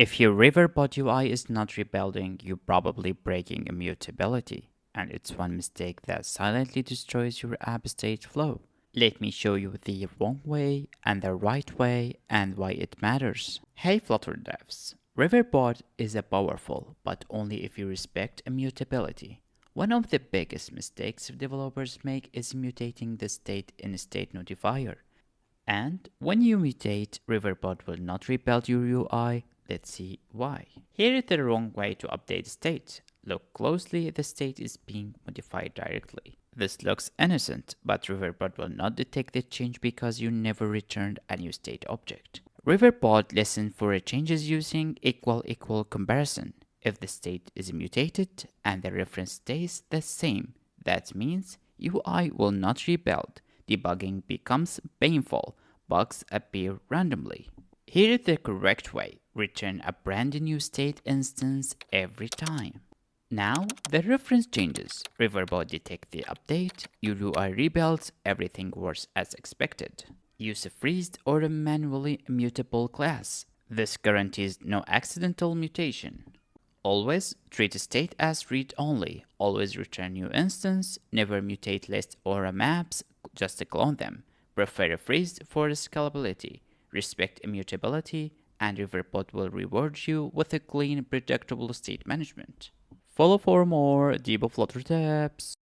If your Riverpod UI is not rebuilding, you're probably breaking immutability, and it's one mistake that silently destroys your app state flow. Let me show you the wrong way and the right way and why it matters. Hey Flutter devs, Riverpod is a powerful, but only if you respect immutability. One of the biggest mistakes developers make is mutating the state in StateNotifier. And when you mutate, Riverpod will not rebuild your UI. Let's see why. Here is the wrong way to update state. Look closely, the state is being modified directly. This looks innocent, but Riverpod will not detect the change because you never returned a new state object. Riverpod listens for changes using equal comparison. If the state is mutated and the reference stays the same, that means UI will not rebuild. Debugging becomes painful. Bugs appear randomly. Here is the correct way. Return a brand new state instance every time. Now the reference changes. Riverpod detects the update. Your UI rebuilds. Everything works as expected. Use a freezed or a manually immutable class. This guarantees no accidental mutation. Always treat a state as read-only. Always return new instance. Never mutate lists or maps. Just clone them. Prefer a freeze for scalability. Respect immutability, and Riverpod will reward you with a clean, predictable state management. Follow for more debug Flutter tips.